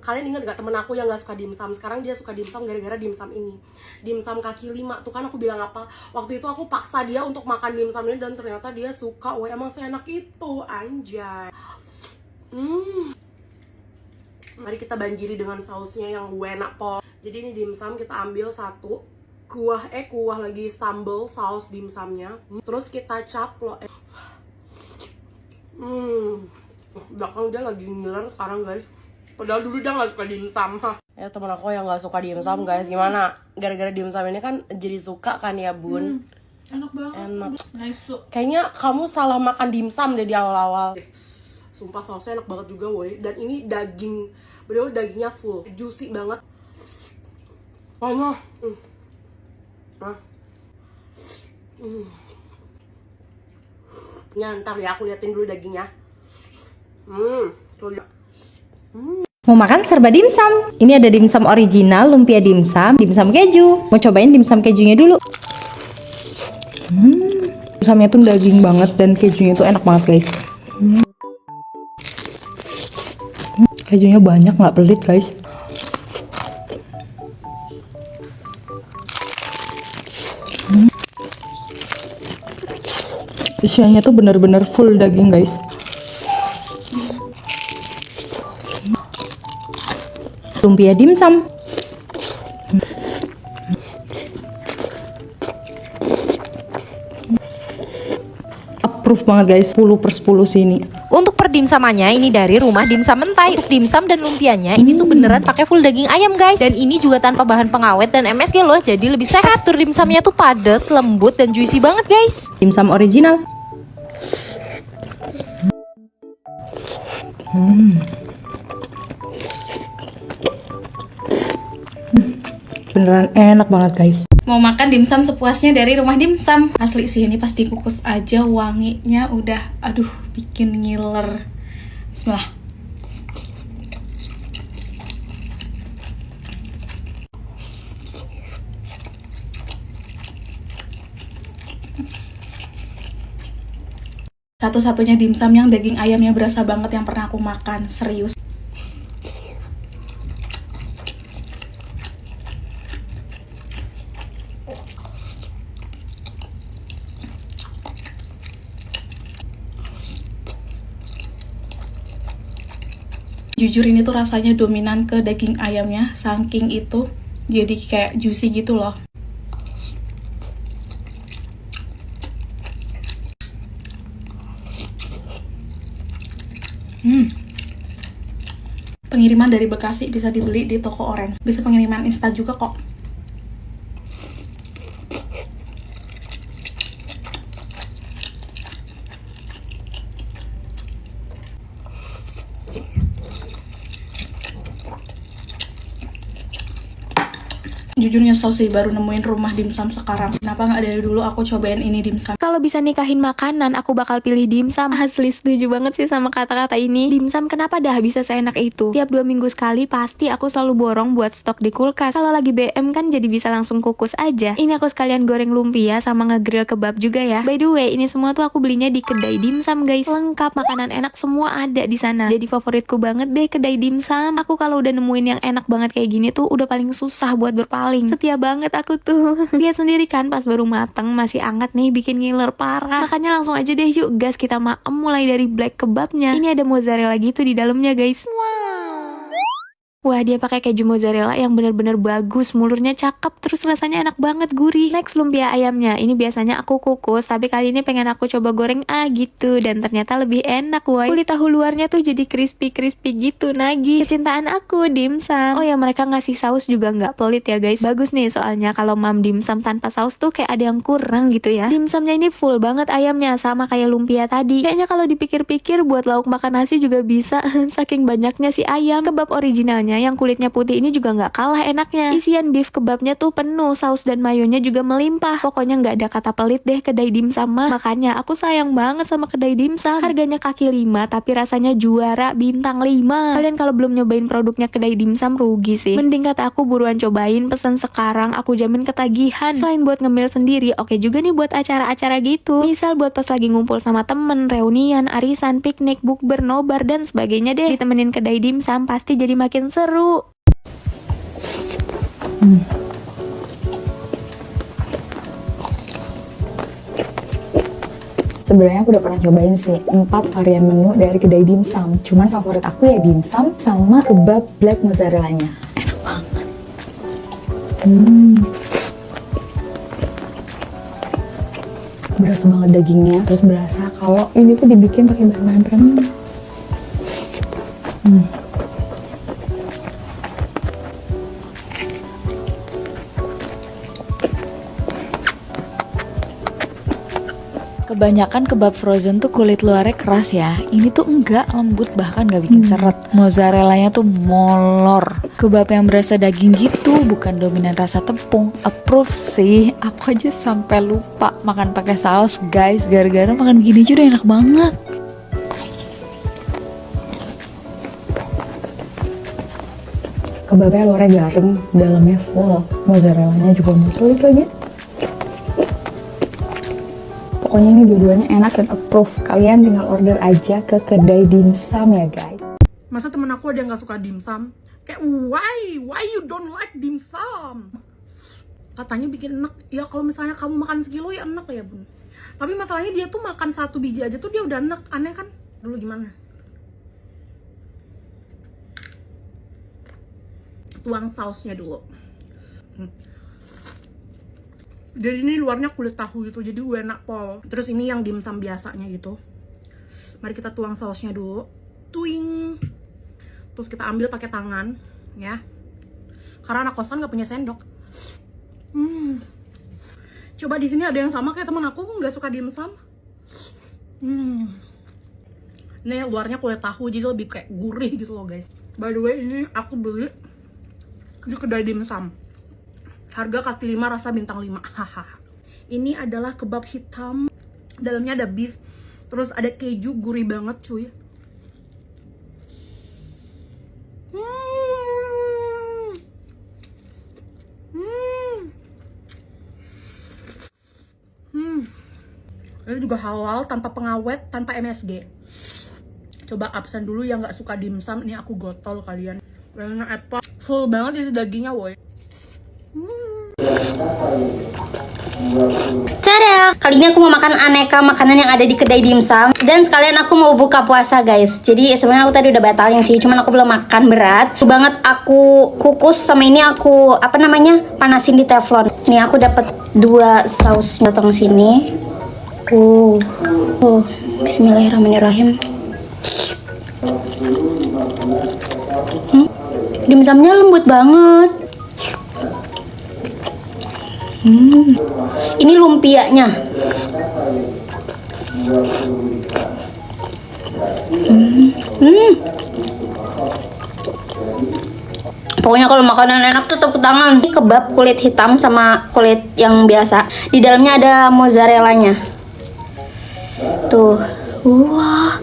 Kalian ingat gak temen aku yang gak suka dimsum? Sekarang dia suka dimsum gara-gara dimsum ini. Dimsum kaki 5. Tuh kan aku bilang apa? Waktu itu aku paksa dia untuk makan dimsum ini dan ternyata dia suka. Wah, emang seenak itu, anjay. Mari kita banjiri dengan sausnya yang enak pol. Jadi ini dimsum kita ambil satu. Kuah lagi sambal saus dimsumnya. Terus kita caplok. Belakang dia lagi ngiler sekarang guys. Padahal dulu dia gak suka dimsum. Ya temen aku yang gak suka dimsum guys. Gimana? Gara-gara dimsum ini kan jadi suka kan ya bun? Enak banget. Enak. Nice. Kayaknya kamu salah makan dimsum deh di awal-awal. Sumpah sausnya enak banget juga woy. Dan ini daging, bener-bener dagingnya full, juicy banget. Mana? Ya ntar ya aku liatin dulu dagingnya. Tuh lihat. Mau makan serba dimsum. Ini ada dimsum original, lumpia dimsum, dimsum keju. Mau cobain dimsum kejunya dulu. Dimsumnya tuh daging banget dan kejunya tuh enak banget guys. Kejunya banyak, nggak pelit guys. Isiannya tuh bener-bener full daging guys. Lumpia dimsum. Approve banget guys, 10/10 sini. Untuk per dimsumannya ini dari Rumah Dimsum Mentai. Untuk dimsum dan lumpianya ini tuh beneran pakai full daging ayam guys. Dan ini juga tanpa bahan pengawet dan MSG loh, jadi lebih sehat. Tekstur dimsumnya tuh padat, lembut dan juicy banget guys. Dimsum original. Beneran enak banget guys. Mau makan dimsum sepuasnya dari Rumah Dimsum. Asli sih ini pas dikukus aja wanginya udah aduh bikin ngiler. Bismillah. Satu-satunya dimsum yang daging ayamnya berasa banget yang pernah aku makan, serius. Jujur ini tuh rasanya dominan ke daging ayamnya, saking itu jadi kayak juicy gitu loh. Pengiriman dari Bekasi bisa dibeli di toko Oren. Bisa pengiriman instan juga kok. Jujur nyesel sih baru nemuin Rumah Dimsum sekarang. Kenapa nggak dari dulu aku cobain ini dimsum? Kalau bisa nikahin makanan, aku bakal pilih dimsum. Asli setuju banget sih sama kata-kata ini. Dimsum kenapa dah bisa seenak itu? Tiap 2 minggu sekali pasti aku selalu borong buat stok di kulkas. Kalau lagi BM kan jadi bisa langsung kukus aja. Ini aku sekalian goreng lumpia sama ngegrill kebab juga ya. By the way, ini semua tuh aku belinya di kedai dimsum guys. Lengkap, makanan enak semua ada di sana. Jadi favoritku banget deh kedai dimsum. Aku kalau udah nemuin yang enak banget kayak gini tuh udah paling susah buat berpaling. Setia banget aku tuh. Lihat sendiri kan pas baru mateng masih hangat nih, bikin ngiler parah. Makanya langsung aja deh yuk gas kita maem mulai dari black kebabnya. Ini ada mozzarella gitu di dalamnya guys. Wah, dia pakai keju mozzarella yang bener-bener bagus, mulurnya cakep, terus rasanya enak banget, gurih. Next, lumpia ayamnya. Ini biasanya aku kukus, tapi kali ini pengen aku coba goreng gitu, dan ternyata lebih enak, woy. Kulit tahu luarnya tuh jadi crispy-crispy gitu, nagih. Kecintaan aku, dimsum. Oh ya, mereka ngasih saus juga nggak pelit ya guys. Bagus nih, soalnya kalau mam dimsum tanpa saus tuh kayak ada yang kurang gitu ya. Dimsumnya ini full banget ayamnya, sama kayak lumpia tadi. Kayaknya kalau dipikir-pikir buat lauk makan nasi juga bisa, saking banyaknya si ayam. Kebab originalnya yang kulitnya putih ini juga nggak kalah enaknya. Isian beef kebabnya tuh penuh, saus dan mayonya juga melimpah. Pokoknya nggak ada kata pelit deh kedai dimsum mah. Makanya aku sayang banget sama kedai dimsum. Harganya kaki 5 tapi rasanya juara bintang 5. Kalian kalau belum nyobain produknya kedai dimsum rugi sih. Mending kata aku buruan cobain, pesen sekarang, aku jamin ketagihan. Selain buat ngemil sendiri, oke juga nih buat acara-acara gitu. Misal buat pas lagi ngumpul sama temen, reunian, arisan, piknik, bukber, nobar dan sebagainya deh. Ditemenin kedai dimsum pasti jadi makin seru. Sebenarnya aku udah pernah cobain sih 4 varian menu dari kedai dimsum. Cuman favorit aku ya dimsum sama kebab black mozzarella-nya. Enak banget. Berasa banget dagingnya, terus berasa kalau ini tuh dibikin pakai bahan-bahan premium. Kebanyakan kebab frozen tuh kulit luarnya keras ya. Ini tuh enggak, lembut, bahkan gak bikin seret. Mozzarellanya tuh molor. Kebab yang berasa daging gitu, bukan dominan rasa tepung. Approve sih. Aku aja sampai lupa makan pakai saus, guys. Gara-gara makan begini aja udah enak banget. Kebabnya luarnya garing, dalamnya full. Mozzarellanya juga mozzarella lagi. Pokoknya ini dua-duanya enak dan approve. Kalian tinggal order aja ke kedai dimsum ya guys. Masa temen aku ada yang gak suka dimsum? Kayak why you don't like dimsum? Katanya bikin enak. Ya kalau misalnya kamu makan sekilo ya enak ya bun. Tapi masalahnya dia tuh makan 1 biji aja tuh dia udah enak. Aneh kan? Dulu gimana? Tuang sausnya dulu. Jadi ini luarnya kulit tahu gitu, jadi enak pol. Terus ini yang dimsum biasanya gitu. Mari kita tuang sausnya dulu. Tuing. Terus kita ambil pakai tangan, ya. Karena anak kosan nggak punya sendok. Coba di sini ada yang sama kayak teman aku nggak suka dimsum. Nih luarnya kulit tahu jadi lebih kayak gurih gitu loh guys. By the way ini aku beli di kedai dimsum. Harga kaki 5 rasa bintang 5. Haha. Ini adalah kebab hitam. Dalamnya ada beef. Terus ada keju gurih banget cuy. Ini juga halal, tanpa pengawet, tanpa MSG. Coba absen dulu yang nggak suka dimsum. Ini aku gotol kalian. Warna apa? Full banget isi dagingnya woy. Tada! Kali ini aku mau makan aneka makanan yang ada di kedai dimsum. Dan sekalian aku mau buka puasa guys. Jadi sebenarnya aku tadi udah batalin sih, cuman aku belum makan berat. Banget aku kukus sama ini aku panasin di teflon. Nih aku dapat 2 saus datang sini. Bismillahirrahmanirrahim. Dimsumnya lembut banget. Ini lumpianya. Pokoknya kalau makanan enak tuh tepuk tangan. Ini kebab kulit hitam sama kulit yang biasa. Di dalamnya ada mozzarellanya. Tuh. Wah.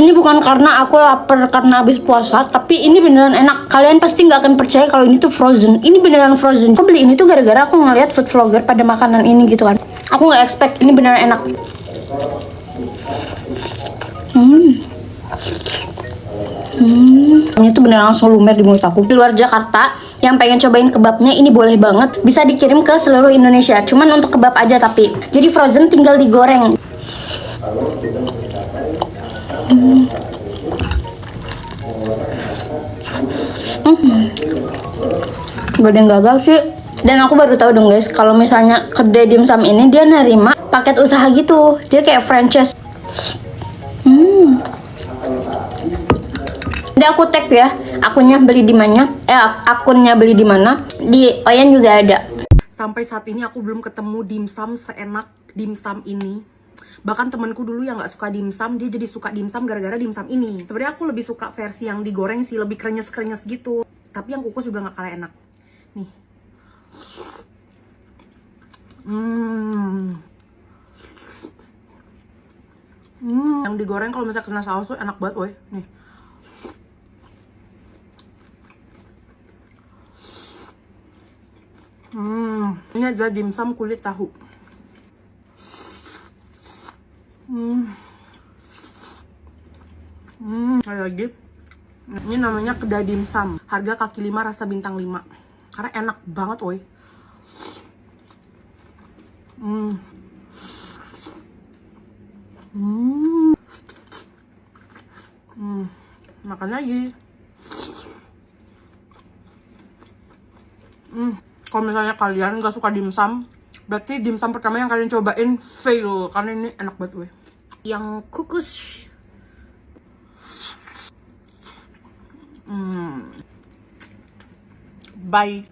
Ini bukan karena aku lapar karena habis puasa, tapi ini beneran enak. Kalian pasti nggak akan percaya kalau ini tuh frozen. Ini beneran frozen. Aku beli ini tuh gara-gara aku ngeliat food vlogger pada makanan ini gitu kan. Aku nggak expect ini beneran enak. Ini tuh beneran langsung lumer di mulut aku. Di luar Jakarta yang pengen cobain kebabnya ini boleh banget. Bisa dikirim ke seluruh Indonesia. Cuman untuk kebab aja tapi. Jadi frozen tinggal digoreng. Gak ada yang gagal sih. Dan aku baru tahu dong guys, kalau misalnya kedai dimsum ini dia nerima paket usaha gitu. Dia kayak franchise. Nanti aku tag ya akunnya beli di mana. Akunnya beli di mana. Di Oyen juga ada. Sampai saat ini aku belum ketemu dimsum seenak dimsum ini. Bahkan temanku dulu yang nggak suka dimsum, dia jadi suka dimsum gara-gara dimsum ini. Sebenarnya aku lebih suka versi yang digoreng sih, lebih krenyes-krenyes gitu. Tapi yang kukus juga nggak kalah enak. Nih. Yang digoreng kalau misalnya kena saus tuh enak banget, woy. Nih. Ini adalah dimsum kulit tahu. Ada lagi. Ini namanya kedai dimsum. Harga kaki 5 rasa bintang 5. Karena enak banget, woi. Makan lagi. Kalau misalnya kalian gak suka dimsum, berarti dimsum pertama yang kalian cobain fail. Karena ini enak banget, weh. Yang kukus. Bye.